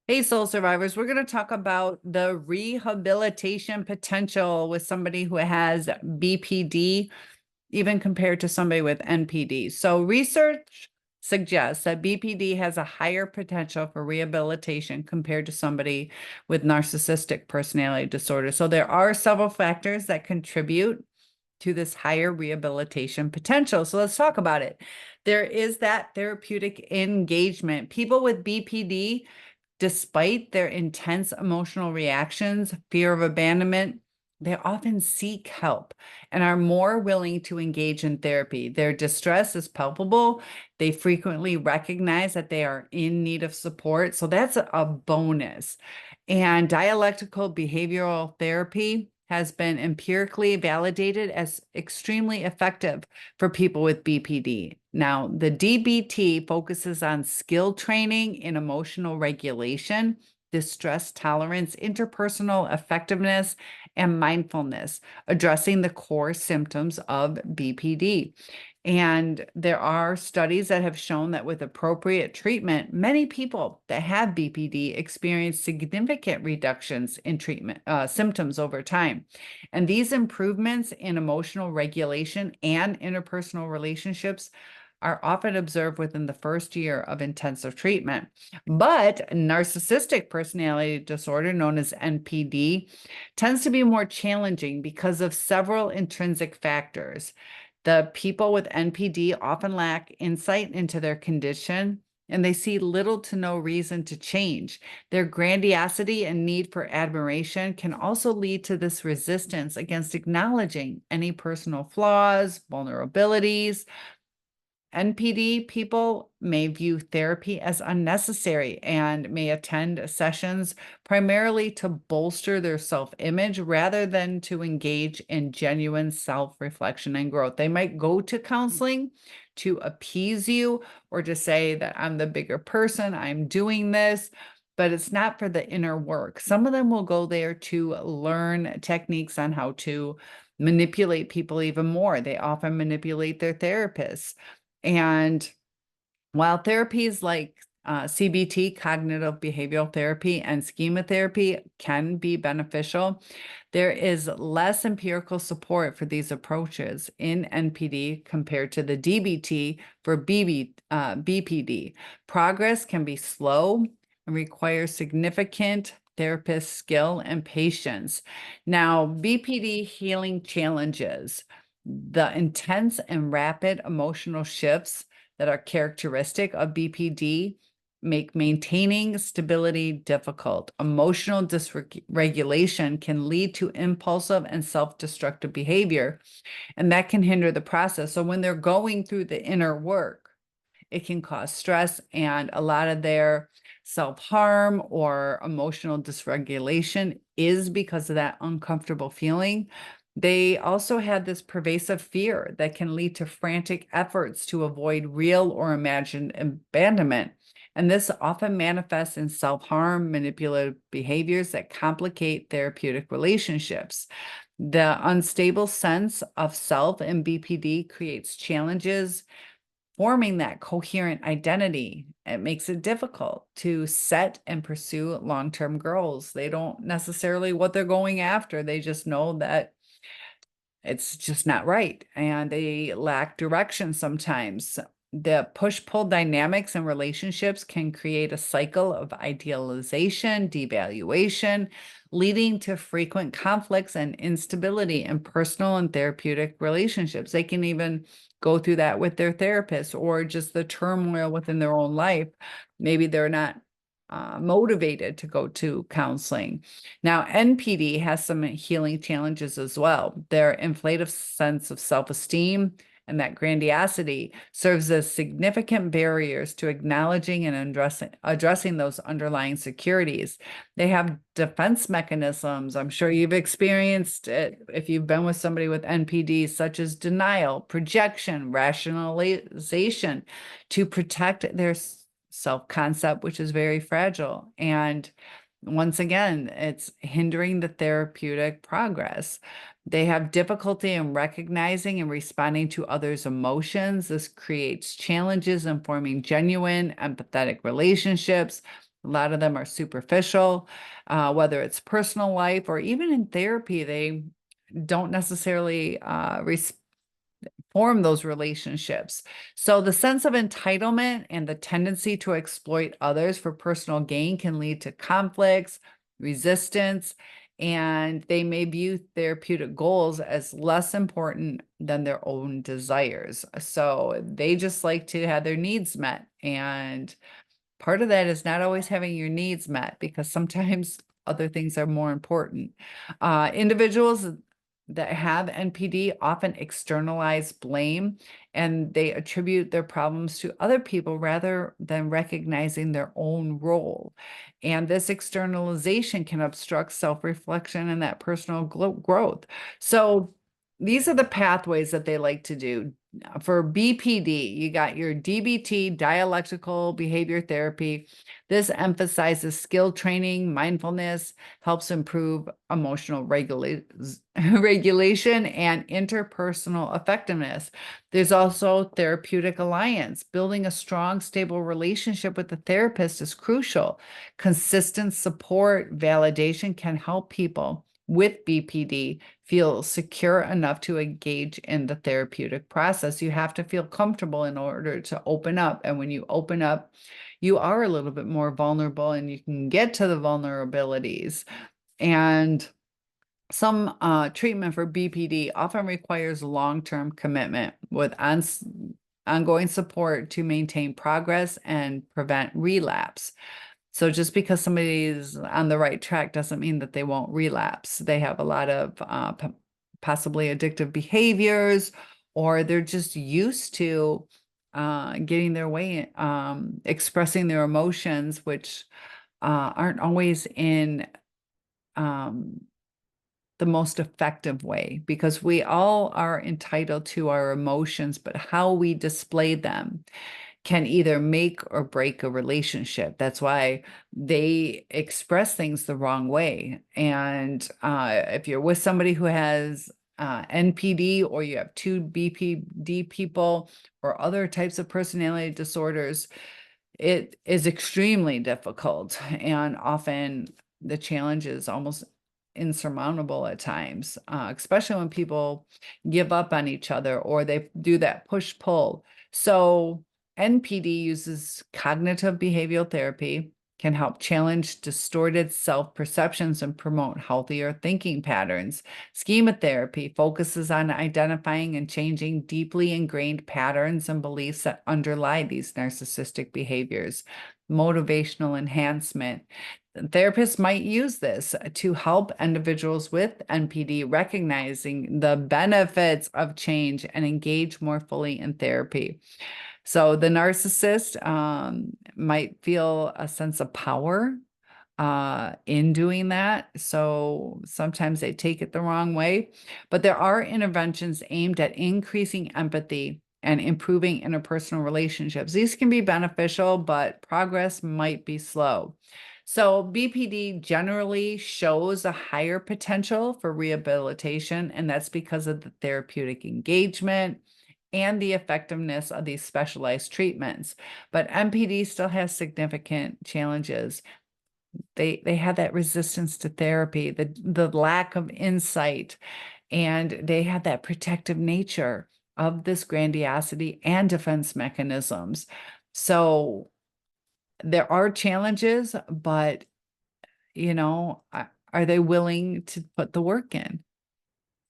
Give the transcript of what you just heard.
Hey, soul survivors, we're going to talk about the rehabilitation potential with somebody who has BPD, even compared to somebody with NPD. So, research suggests that BPD has a higher potential for rehabilitation compared to somebody with narcissistic personality disorder. So, there are several factors that contribute to this higher rehabilitation potential. So, let's talk about it. There is that therapeutic engagement. People with BPD, despite their intense emotional reactions, fear of abandonment, they often seek help and are more willing to engage in therapy. Their distress is palpable. They frequently recognize that they are in need of support. So that's a bonus. And dialectical behavioral therapy has been empirically validated as extremely effective for people with BPD. Now, the DBT focuses on skill training in emotional regulation, distress tolerance, interpersonal effectiveness, and mindfulness, addressing the core symptoms of BPD. And there are studies that have shown that with appropriate treatment, many people that have BPD experience significant reductions in treatment symptoms over time. And these improvements in emotional regulation and interpersonal relationships are often observed within the first year of intensive treatment. But narcissistic personality disorder, known as NPD, tends to be more challenging because of several intrinsic factors. The people with NPD often lack insight into their condition, and they see little to no reason to change. Their grandiosity and need for admiration can also lead to this resistance against acknowledging any personal flaws, vulnerabilities. NPD people may view therapy as unnecessary and may attend sessions primarily to bolster their self image rather than to engage in genuine self reflection and growth. They might go to counseling to appease you or to say that I'm the bigger person, I'm doing this, but it's not for the inner work. Some of them will go there to learn techniques on how to manipulate people even more. They often manipulate their therapists. And while therapies like CBT, cognitive behavioral therapy, and schema therapy can be beneficial, there is less empirical support for these approaches in NPD compared to the DBT for BPD. Progress can be slow and requires significant therapist skill and patience. Now, BPD healing challenges, the intense and rapid emotional shifts that are characteristic of BPD make maintaining stability difficult. Emotional dysregulation can lead to impulsive and self-destructive behavior, and that can hinder the process. So when they're going through the inner work, it can cause stress, and a lot of their self-harm or emotional dysregulation is because of that uncomfortable feeling. They also have this pervasive fear that can lead to frantic efforts to avoid real or imagined abandonment. And this often manifests in self-harm, manipulative behaviors that complicate therapeutic relationships. The unstable sense of self in BPD creates challenges forming that coherent identity. It makes it difficult to set and pursue long-term goals. They don't necessarily what they're going after. They just know that it's just not right, and they lack direction sometimes. The push-pull dynamics in relationships can create a cycle of idealization, devaluation, leading to frequent conflicts and instability in personal and therapeutic relationships. They can even go through that with their therapist or just the turmoil within their own life. Maybe they're not motivated to go to counseling. Now, NPD has some healing challenges as well. Their inflated sense of self-esteem and that grandiosity serves as significant barriers to acknowledging and addressing those underlying securities. They have defense mechanisms. I'm sure you've experienced it if you've been with somebody with NPD, such as denial, projection, rationalization, to protect their self-concept, which is very fragile. And once again, it's hindering the therapeutic progress. They have difficulty in recognizing and responding to others' emotions. This creates challenges in forming genuine, empathetic relationships, A lot of them are superficial, whether it's personal life or even in therapy, they don't necessarily form those relationships. So the sense of entitlement and the tendency to exploit others for personal gain can lead to conflicts, resistance, and they may view therapeutic goals as less important than their own desires. So they just like to have their needs met. And part of that is not always having your needs met because sometimes other things are more important. Individuals that have NPD often externalize blame and they attribute their problems to other people rather than recognizing their own role. And this externalization can obstruct self-reflection and that personal growth. So these are the pathways that they like to do. For BPD, you got your DBT, dialectical behavior therapy. This emphasizes skill training, mindfulness, helps improve emotional regulation and interpersonal effectiveness. There's also therapeutic alliance. Building a strong, stable relationship with the therapist is crucial. Consistent support, validation can help people with BPD feel secure enough to engage in the therapeutic process. You have to feel comfortable in order to open up. And when you open up, you are a little bit more vulnerable and you can get to the vulnerabilities. And some treatment for BPD often requires long-term commitment with ongoing support to maintain progress and prevent relapse. So just because somebody's on the right track doesn't mean that they won't relapse. They have a lot of possibly addictive behaviors, or they're just used to getting their way, expressing their emotions, which aren't always in the most effective way, because we all are entitled to our emotions, but how we display them can either make or break a relationship. That's why they express things the wrong way. And if you're with somebody who has NPD, or you have two BPD people or other types of personality disorders, it is extremely difficult. And often the challenge is almost insurmountable at times, especially when people give up on each other or they do that push-pull. So NPD uses cognitive behavioral therapy, can help challenge distorted self-perceptions and promote healthier thinking patterns. Schema therapy focuses on identifying and changing deeply ingrained patterns and beliefs that underlie these narcissistic behaviors. Motivational enhancement. Therapists might use this to help individuals with NPD recognizing the benefits of change and engage more fully in therapy. So the narcissist might feel a sense of power in doing that. So sometimes they take it the wrong way, but there are interventions aimed at increasing empathy and improving interpersonal relationships. These can be beneficial, but progress might be slow. So BPD generally shows a higher potential for rehabilitation, and that's because of the therapeutic engagement and the effectiveness of these specialized treatments. But NPD still has significant challenges. They have that resistance to therapy, the lack of insight, and they have that protective nature of this grandiosity and defense mechanisms. So there are challenges, but are they willing to put the work in?